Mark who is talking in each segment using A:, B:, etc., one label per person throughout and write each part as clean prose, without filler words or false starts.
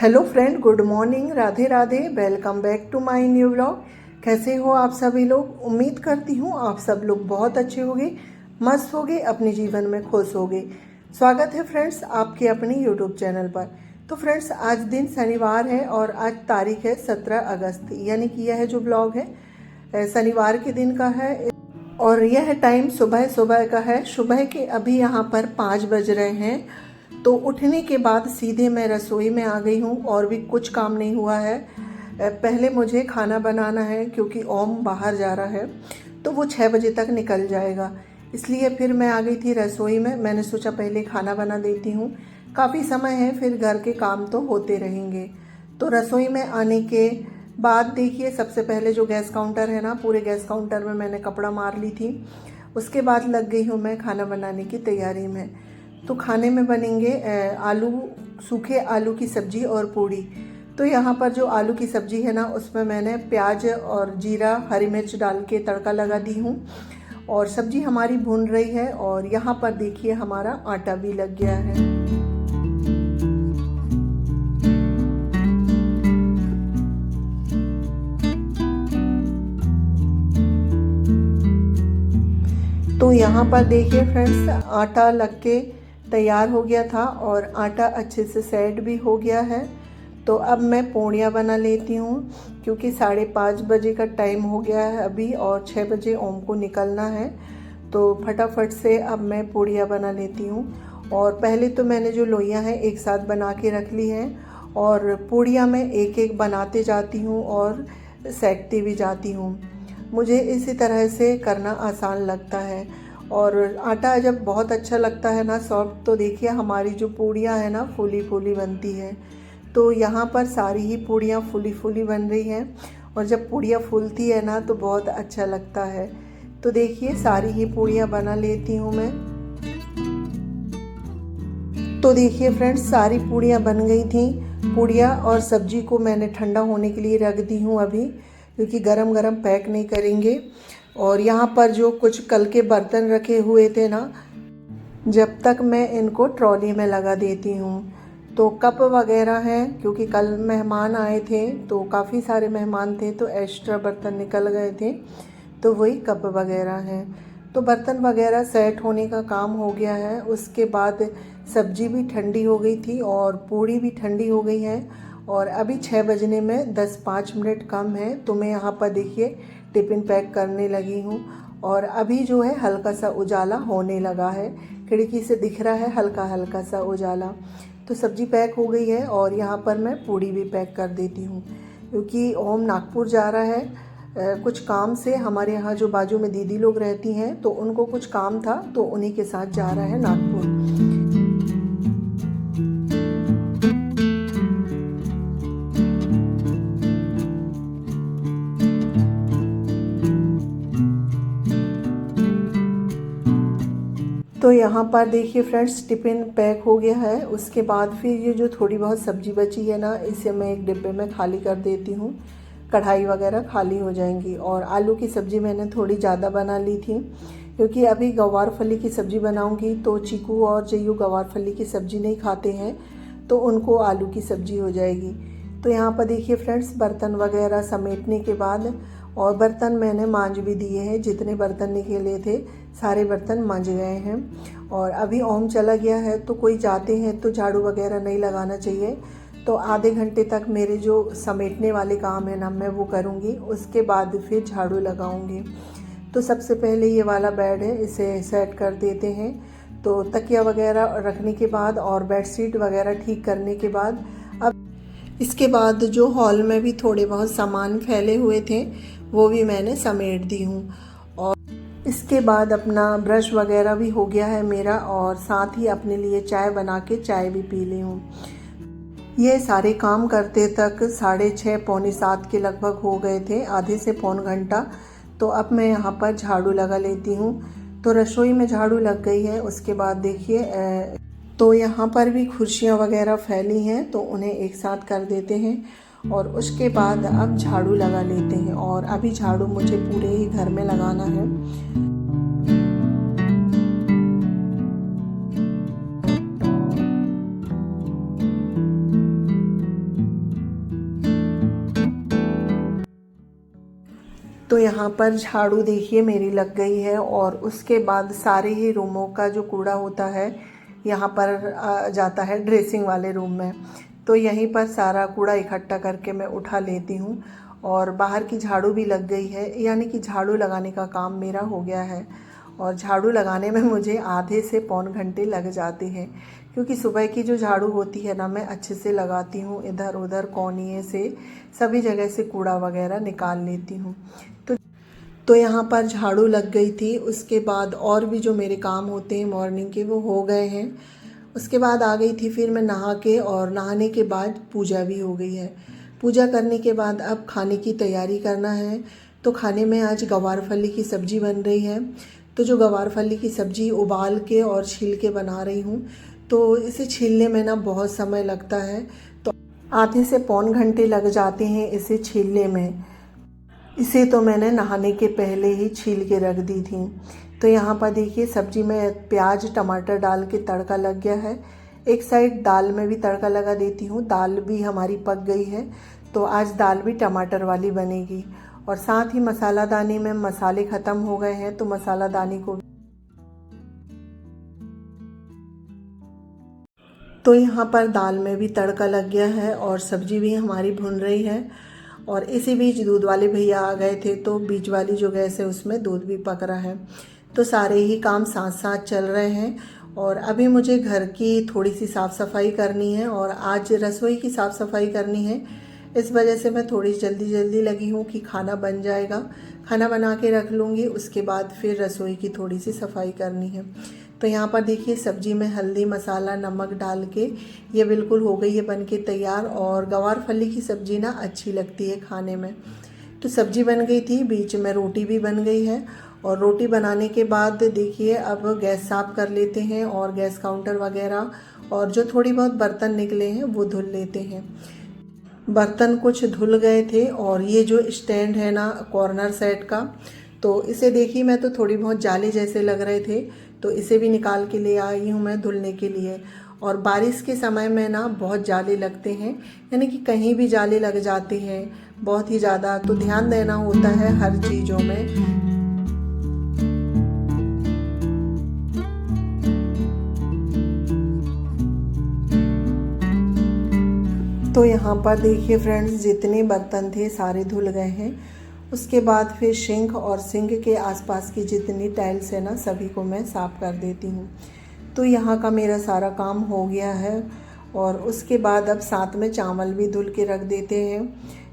A: Hello friend, good morning, Radhe Radhe. Welcome back to my new vlog. कैसे हो आप सभी लोग? उम्मीद करती हूँ आप सब लोग बहुत अच्छे होंगे, मस्त होंगे, अपने जीवन में खुश होंगे। स्वागत है फ्रेंड्स आपके अपने यूट्यूब चैनल पर। तो फ्रेंड्स, आज दिन शनिवार है और आज तारीख है 17 अगस्त, यानी कि यह जो ब्लॉग है शनिवार के दिन का है और यह टाइम सुबह सुबह का है। सुबह के अभी यहाँ पर 5 बज रहे हैं। तो उठने के बाद सीधे मैं रसोई में आ गई हूँ और भी कुछ काम नहीं हुआ है। पहले मुझे खाना बनाना है क्योंकि ओम बाहर जा रहा है तो वो 6 बजे तक निकल जाएगा, इसलिए फिर मैं आ गई थी रसोई में। मैंने सोचा पहले खाना बना देती हूँ, काफ़ी समय है, फिर घर के काम तो होते रहेंगे। तो रसोई में आने के बाद देखिए, सबसे पहले जो गैस काउंटर है ना, पूरे गैस काउंटर में मैंने कपड़ा मार ली थी। उसके बाद लग गई हूँ मैं खाना बनाने की तैयारी में। तो खाने में बनेंगे आलू, सूखे आलू की सब्ज़ी और पूड़ी। तो यहाँ पर जो आलू की सब्ज़ी है ना, उसमें मैंने प्याज और जीरा हरी मिर्च डाल के तड़का लगा दी हूँ और सब्ज़ी हमारी भून रही है। और यहाँ पर देखिए हमारा आटा भी लग गया है। तो यहाँ पर देखिए फ्रेंड्स, आटा लग के तैयार हो गया था और आटा अच्छे से सेट भी हो गया है। तो अब मैं पूड़ियाँ बना लेती हूँ क्योंकि 5:30 बजे का टाइम हो गया है अभी और 6 बजे ओम को निकलना है। तो फटाफट से अब मैं पूड़ियाँ बना लेती हूँ। और पहले तो मैंने जो लोइयाँ हैं एक साथ बना के रख ली हैं और पूड़ियाँ मैं एक एक बनाते जाती हूँ और सेकती भी जाती हूँ। मुझे इसी तरह से करना आसान लगता है और आटा जब बहुत अच्छा लगता है ना, सॉफ्ट, तो देखिए हमारी जो पूड़ियाँ हैं ना फूली फूली बनती है। तो यहाँ पर सारी ही पूड़ियाँ फूली फूली बन रही हैं और जब पूड़ियाँ फूलती है ना तो बहुत अच्छा लगता है। तो देखिए सारी ही पूड़ियाँ बना लेती हूँ मैं। तो देखिए फ्रेंड्स, सारी पूड़ियाँ बन गई थी। पूड़ियाँ और सब्जी को मैंने ठंडा होने के लिए रख दी हूँ अभी, क्योंकि गरम गरम पैक नहीं करेंगे। और यहाँ पर जो कुछ कल के बर्तन रखे हुए थे ना, जब तक मैं इनको ट्रॉली में लगा देती हूँ। तो कप वगैरह हैं क्योंकि कल मेहमान आए थे तो काफ़ी सारे मेहमान थे तो एक्स्ट्रा बर्तन निकल गए थे, तो वही कप वगैरह हैं। तो बर्तन वगैरह सेट होने का काम हो गया है। उसके बाद सब्जी भी ठंडी हो गई थी और पूड़ी भी ठंडी हो गई है और अभी 6 बजने में 10-5 मिनट कम है। तो मैं यहाँ पर देखिए टिफ़िन पैक करने लगी हूँ और अभी जो है हल्का सा उजाला होने लगा है, खिड़की से दिख रहा है हल्का हल्का सा उजाला। तो सब्जी पैक हो गई है और यहाँ पर मैं पूड़ी भी पैक कर देती हूँ क्योंकि ओम नागपुर जा रहा है कुछ काम से। हमारे यहाँ जो बाजू में दीदी लोग रहती हैं तो उनको कुछ काम था तो उन्हीं के साथ जा रहा है नागपुर। तो यहाँ पर देखिए फ्रेंड्स, टिफ़िन पैक हो गया है। उसके बाद फिर ये जो थोड़ी बहुत सब्ज़ी बची है ना, इसे मैं एक डिब्बे में खाली कर देती हूँ, कढ़ाई वगैरह खाली हो जाएंगी। और आलू की सब्ज़ी मैंने थोड़ी ज़्यादा बना ली थी क्योंकि अभी गवार फली की सब्ज़ी बनाऊँगी तो चीकू और जयू गवार फली की सब्ज़ी नहीं खाते हैं, तो उनको आलू की सब्ज़ी हो जाएगी। तो यहाँ पर देखिए फ्रेंड्स, बर्तन वगैरह समेटने के बाद और बर्तन मैंने मांज भी दिए हैं, जितने बर्तन निकले थे सारे बर्तन मांज गए हैं। और अभी ओम चला गया है तो कोई जाते हैं तो झाड़ू वगैरह नहीं लगाना चाहिए। तो आधे घंटे तक मेरे जो समेटने वाले काम है ना, मैं वो करूँगी, उसके बाद फिर झाड़ू लगाऊँगी। तो सबसे पहले ये वाला बेड है, इसे सेट कर देते हैं। तो तकिया वगैरह रखने के बाद और बेडशीट वगैरह ठीक करने के बाद अब इसके बाद जो हॉल में भी थोड़े बहुत सामान फैले हुए थे वो भी मैंने समेट दी हूँ। और इसके बाद अपना ब्रश वगैरह भी हो गया है मेरा और साथ ही अपने लिए चाय बना के चाय भी पी ली हूँ। ये सारे काम करते तक 6:30 पौने 7 के लगभग हो गए थे, आधे से पौन घंटा। तो अब मैं यहाँ पर झाड़ू लगा लेती हूँ। तो रसोई में झाड़ू लग गई है। उसके बाद देखिए तो यहाँ पर भी कुर्सियाँ वगैरह फैली हैं तो उन्हें एक साथ कर देते हैं और उसके बाद अब झाड़ू लगा लेते हैं। और अभी झाड़ू मुझे पूरे ही घर में लगाना है। तो यहाँ पर झाड़ू देखिए मेरी लग गई है और उसके बाद सारे ही रूमों का जो कूड़ा होता है यहाँ पर जाता है ड्रेसिंग वाले रूम में। तो यहीं पर सारा कूड़ा इकट्ठा करके मैं उठा लेती हूँ और बाहर की झाड़ू भी लग गई है, यानी कि झाड़ू लगाने का काम मेरा हो गया है। और झाड़ू लगाने में मुझे आधे से पौन घंटे लग जाते हैं, क्योंकि सुबह की जो झाड़ू होती है ना, मैं अच्छे से लगाती हूँ, इधर उधर कोनिए से सभी जगह से कूड़ा वगैरह निकाल लेती हूँ। तो यहाँ पर झाड़ू लग गई थी। उसके बाद और भी जो मेरे काम होते हैं मॉर्निंग के वो हो गए हैं। उसके बाद आ गई थी फिर मैं नहा के, और नहाने के बाद पूजा भी हो गई है। पूजा करने के बाद अब खाने की तैयारी करना है। तो खाने में आज गवार फली की सब्ज़ी बन रही है। तो जो गवार फली की सब्ज़ी उबाल के और छील के बना रही हूँ। तो इसे छीलने में ना बहुत समय लगता है, तो आधे से पौन घंटे लग जाते हैं इसे छीलने में। इसे तो मैंने नहाने के पहले ही छील के रख दी थी। तो यहाँ पर देखिए सब्जी में प्याज टमाटर डाल के तड़का लग गया है। एक साइड दाल में भी तड़का लगा देती हूँ। दाल भी हमारी पक गई है, तो आज दाल भी टमाटर वाली बनेगी। और साथ ही मसालादानी में मसाले ख़त्म हो गए हैं, तो मसालादानी को तो यहाँ पर दाल में भी तड़का लग गया है और सब्जी भी हमारी भुन रही है। और इसी बीच दूध वाले भैया आ गए थे, तो बीच वाली जो गैस है उसमें दूध भी पक रहा है। तो सारे ही काम साथ साथ चल रहे हैं। और अभी मुझे घर की थोड़ी सी साफ़ सफाई करनी है और आज रसोई की साफ़ सफाई करनी है। इस वजह से मैं थोड़ी जल्दी लगी हूँ कि खाना बन जाएगा, खाना बना के रख लूँगी, उसके बाद फिर रसोई की थोड़ी सी सफाई करनी है। तो यहाँ पर देखिए सब्जी में हल्दी मसाला नमक डाल के ये बिल्कुल हो गई है बन के तैयार। और गवार फली की सब्ज़ी ना अच्छी लगती है खाने में। तो सब्जी बन गई थी, बीच में रोटी भी बन गई है। और रोटी बनाने के बाद देखिए अब गैस साफ़ कर लेते हैं और गैस काउंटर वगैरह और जो थोड़ी बहुत बर्तन निकले हैं वो धुल लेते हैं। बर्तन कुछ धुल गए थे। और ये जो स्टैंड है ना कॉर्नर सेट का, तो इसे देखी मैं तो थोड़ी बहुत जाले जैसे लग रहे थे, तो इसे भी निकाल के ले आई हूँ मैं धुलने के लिए। और बारिश के समय में ना बहुत जाले लगते हैं, यानी कि कहीं भी जाले लग जाते हैं बहुत ही ज़्यादा, तो ध्यान देना होता है हर चीज़ों में। तो यहाँ पर देखिए फ्रेंड्स जितने बर्तन थे सारे धुल गए हैं। उसके बाद फिर सिंक और सिंक के आसपास की जितनी टाइल्स है ना सभी को मैं साफ़ कर देती हूँ। तो यहाँ का मेरा सारा काम हो गया है। और उसके बाद अब साथ में चावल भी धुल के रख देते हैं।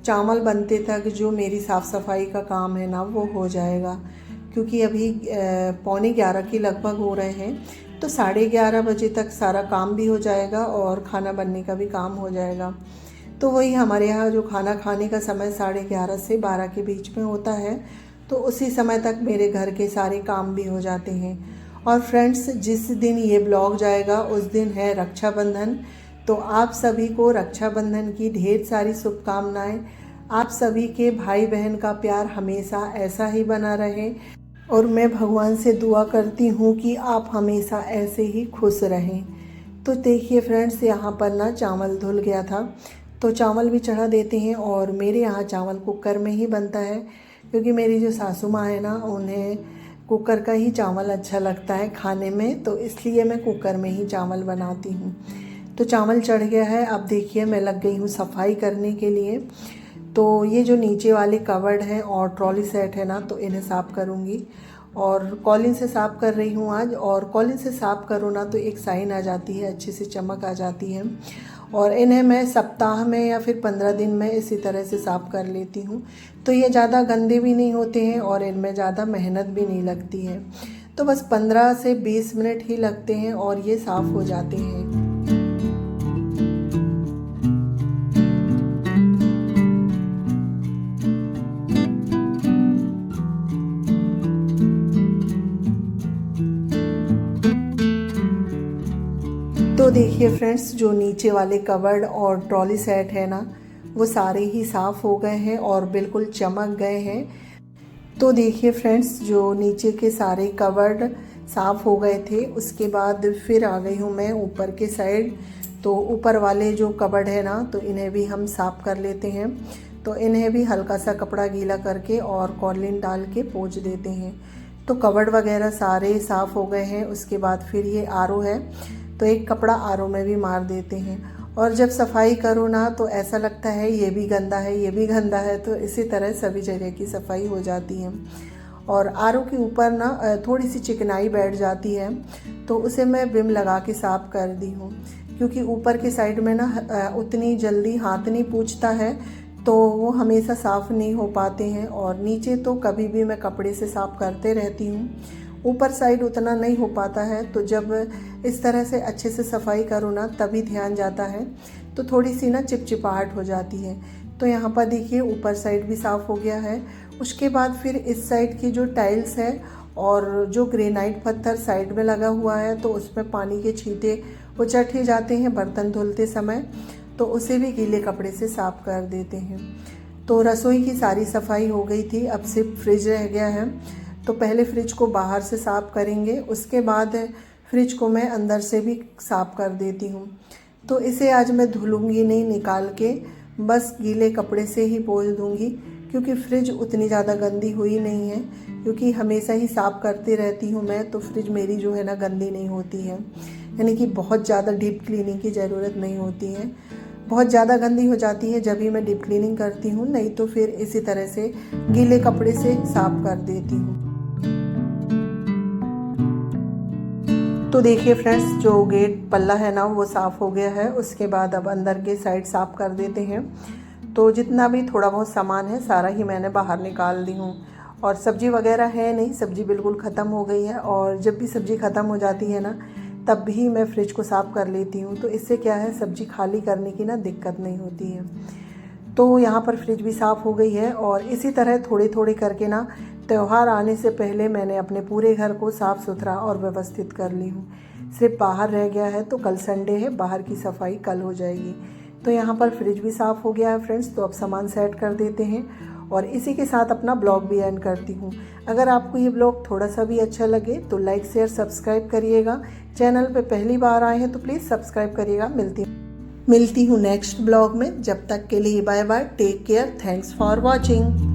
A: चावल बनते तक जो मेरी साफ़ सफाई का काम है ना वो हो जाएगा, क्योंकि अभी 11:15 के लगभग हो रहे हैं। तो 11:30 बजे तक सारा काम भी हो जाएगा और खाना बनने का भी काम हो जाएगा। तो वही हमारे यहाँ जो खाना खाने का समय 11:30 से 12 के बीच में होता है, तो उसी समय तक मेरे घर के सारे काम भी हो जाते हैं। और फ्रेंड्स जिस दिन ये ब्लॉग जाएगा उस दिन है रक्षाबंधन। तो आप सभी को रक्षाबंधन की ढेर सारी शुभकामनाएं। आप सभी के भाई बहन का प्यार हमेशा ऐसा ही बना रहे और मैं भगवान से दुआ करती हूँ कि आप हमेशा ऐसे ही खुश रहें। तो देखिए फ्रेंड्स यहाँ पर ना चावल धुल गया था, तो चावल भी चढ़ा देते हैं। और मेरे यहाँ चावल कुकर में ही बनता है, क्योंकि मेरी जो सासू माँ है ना उन्हें कुकर का ही चावल अच्छा लगता है खाने में, तो इसलिए मैं कुकर में ही चावल बनाती हूँ। तो चावल चढ़ गया है। अब देखिए मैं लग गई हूँ सफाई करने के लिए। तो ये जो नीचे वाले कवर्ड हैं और ट्रॉली सेट है ना, तो इन्हें साफ़ करूँगी। और कॉलिन से साफ़ कर रही हूँ आज। और कॉलिन से साफ़ करो ना तो एक साइन आ जाती है, अच्छी सी चमक आ जाती है। और इन्हें मैं सप्ताह में या फिर 15 दिन में इसी तरह से साफ़ कर लेती हूँ। तो ये ज़्यादा गंदे भी नहीं होते हैं और इनमें ज़्यादा मेहनत भी नहीं लगती है। तो बस 15 से 20 मिनट ही लगते हैं और ये साफ़ हो जाते हैं। तो देखिए फ्रेंड्स जो नीचे वाले कवर्ड और ट्रॉली सेट है ना वो सारे ही साफ़ हो गए हैं और बिल्कुल चमक गए हैं। तो देखिए फ्रेंड्स जो नीचे के सारे कवर्ड साफ़ हो गए थे, उसके बाद फिर आ गई हूँ मैं ऊपर के साइड। तो ऊपर वाले जो कवर्ड है ना तो इन्हें भी हम साफ़ कर लेते हैं। तो इन्हें भी हल्का सा कपड़ा गीला करके और कॉलिन डाल के पोंछ देते हैं। तो कवर्ड वगैरह सारे साफ़ हो गए हैं। उसके बाद फिर ये आरओ है, तो एक कपड़ा आरओ में भी मार देते हैं। और जब सफाई करो ना तो ऐसा लगता है ये भी गंदा है, ये भी गंदा है, तो इसी तरह सभी जगह की सफाई हो जाती है। और आरओ के ऊपर ना थोड़ी सी चिकनाई बैठ जाती है, तो उसे मैं विम लगा के साफ़ कर दी हूँ, क्योंकि ऊपर के साइड में ना उतनी जल्दी हाथ नहीं पूछता है, तो वो हमेशा साफ़ नहीं हो पाते हैं। और नीचे तो कभी भी मैं कपड़े से साफ़ करते रहती हूँ, ऊपर साइड उतना नहीं हो पाता है। तो जब इस तरह से अच्छे से सफाई करो ना तभी ध्यान जाता है, तो थोड़ी सी ना चिपचिपाहट हो जाती है। तो यहाँ पर देखिए ऊपर साइड भी साफ़ हो गया है। उसके बाद फिर इस साइड की जो टाइल्स है और जो ग्रेनाइट पत्थर साइड में लगा हुआ है, तो उसमें पानी के छींटे उचट ही जाते हैं बर्तन धुलते समय, तो उसे भी गीले कपड़े से साफ़ कर देते हैं। तो रसोई की सारी सफाई हो गई थी, अब सिर्फ फ्रिज रह गया है। तो पहले फ्रिज को बाहर से साफ़ करेंगे, उसके बाद फ्रिज को मैं अंदर से भी साफ़ कर देती हूँ। तो इसे आज मैं धुलूँगी नहीं, निकाल के बस गीले कपड़े से ही पोंछ दूँगी, क्योंकि फ्रिज उतनी ज़्यादा गंदी हुई नहीं है, क्योंकि हमेशा ही साफ़ करती रहती हूँ मैं, तो फ्रिज मेरी जो है ना गंदी नहीं होती है। यानी कि बहुत ज़्यादा डीप क्लीनिंग की ज़रूरत नहीं होती है। बहुत ज़्यादा गंदी हो जाती है जब भी मैं डीप क्लीनिंग करती हूँ, नहीं तो फिर इसी तरह से गीले कपड़े से साफ़ कर देती हूँ। तो देखिए फ्रेंड्स, जो गेट पल्ला है ना वो साफ़ हो गया है। उसके बाद अब अंदर के साइड साफ़ कर देते हैं। तो जितना भी थोड़ा बहुत सामान है सारा ही मैंने बाहर निकाल दी हूँ। और सब्ज़ी वगैरह है नहीं, सब्ज़ी बिल्कुल ख़त्म हो गई है। और जब भी सब्ज़ी ख़त्म हो जाती है ना तब भी मैं फ्रिज को साफ़ कर लेती हूँ, तो इससे क्या है सब्ज़ी खाली करने की ना दिक्कत नहीं होती है। तो यहाँ पर फ्रिज भी साफ़ हो गई है। और इसी तरह थोड़े थोड़े करके ना त्यौहार आने से पहले मैंने अपने पूरे घर को साफ़ सुथरा और व्यवस्थित कर ली हूँ। सिर्फ बाहर रह गया है, तो कल संडे है, बाहर की सफाई कल हो जाएगी। तो यहाँ पर फ्रिज भी साफ़ हो गया है फ्रेंड्स। तो अब सामान सेट कर देते हैं और इसी के साथ अपना ब्लॉग भी एंड करती हूँ। अगर आपको ये ब्लॉग थोड़ा सा भी अच्छा लगे तो लाइक शेयर सब्सक्राइब करिएगा। चैनल पे पहली बार आए हैं तो प्लीज़ सब्सक्राइब करिएगा। मिलती हूँ नेक्स्ट ब्लॉग में। जब तक के लिए bye bye, take care, thanks for watching.